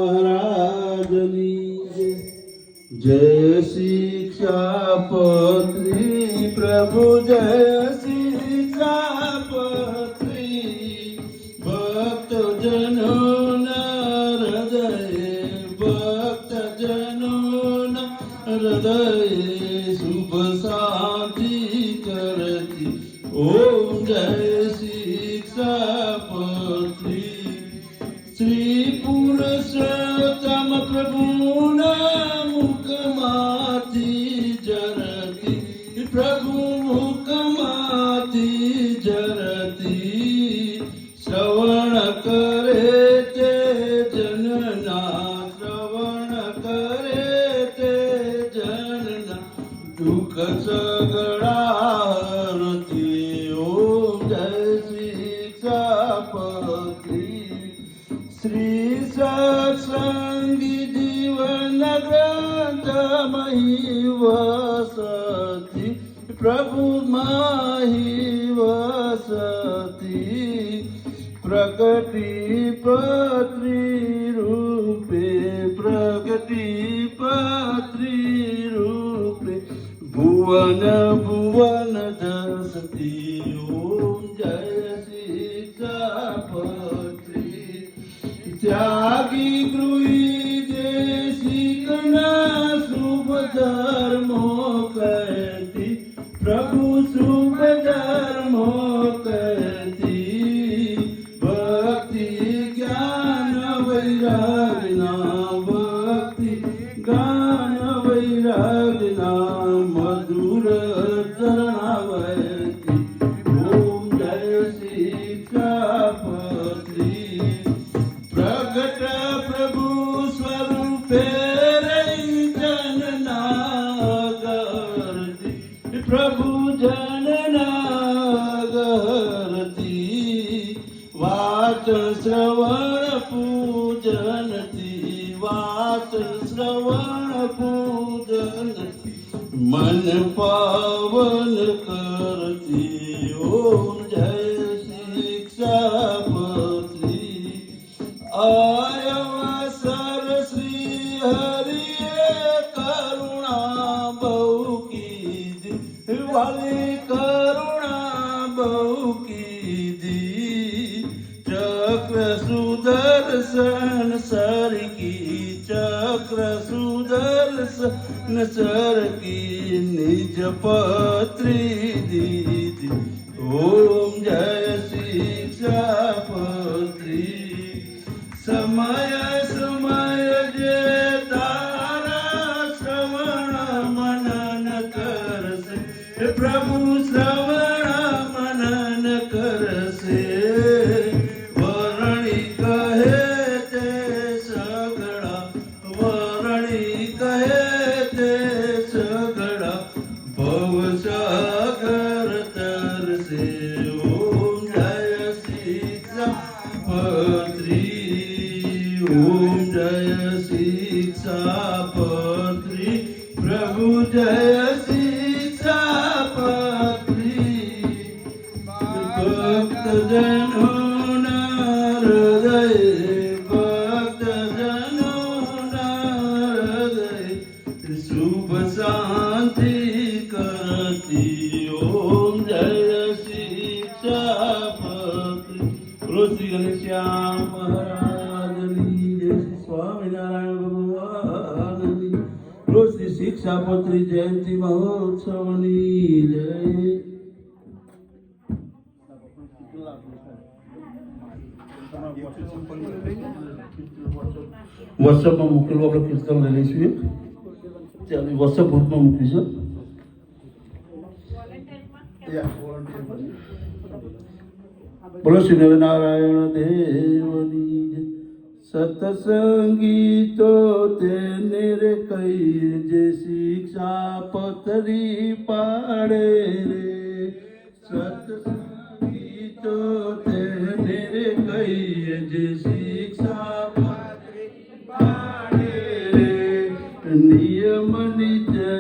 महाराजनी जय शिक्षापत्री प्रभु जय शिक्षापत्री भक्त जनों हृदय शुभ शांति करती ओम जय शिक्षापत्री श्री पुरुषोत्तम प्रभु मुखमाती जरती प्रभु मुखमाती जरती श्रवण करे ते जनना श्रवण करे ते जनना दुख सगळा हरती ओम जय शिक्षापत्री श्री सत्संगी जीवन ग्रंथ मही वसती प्रभु मही वसती प्रगति पत्री रूपे प्रगति पत्री रूपे भुवन भुवन दसती ओम जय शिक्षापत्री त्यागी गृही देशिकना शुभ धर्मो करती प्रभु शुभ धर्मो करती भक्ति ज्ञान वैराग्यना भक्ति ज्ञान वैराग्यना मधुर चरणावती ओम जय शिक्षापत्री प्रगट प्रभु स्वरूपे जनना करती प्रभु जनना करती वाचन श्रवण पूजनती वाचन श्रवण पूजनती मन पावन करती ओम जय शिक्षापत्री अवसर श्री हरि करुणा बहु कीदी वाली करुणा बहु कीदी चक्र सुदर्शन सर की चक्र सुदर्शन सर की निज पत्री दीदी ओम जय शिक्षापत्री समय समय जे तारा श्रवण मनन करसे प्रभु श्रवण मनन करसे वरणी कहे ते सगळा वरणी कहे ते सगळा भवसागर तरसे ओम जय शिक्षापत्री ओम जय शिक्षापत्री प्रभु जय शिक्षापत्री भक्त जनों हृदय भक्त जनों हृदय शुभ शांति करती ओम जय शिक्षापत्री बोलो श्री घनश्याम महाराज स्वामीनारायण भगवान बोलो श्री शिक्षापत्री जयंती महोत्सवनी जय વોટ્સઅપમાં મોકલવું આપણે કીર્તન લઈ લઈશું ચાલો વોટ્સઅપ ગ્રુપમાં મોકલીશું બોલો શ્રી નરનારાયણ દેવની સત્સંગી તો તેને રે કહીએ જે શિક્ષાપત્રી પાડે રે સત્સંગી તો તેને રે કહીએ જે શિક્ષાપત્રી પાડે રે નિયમ નિશ્ચય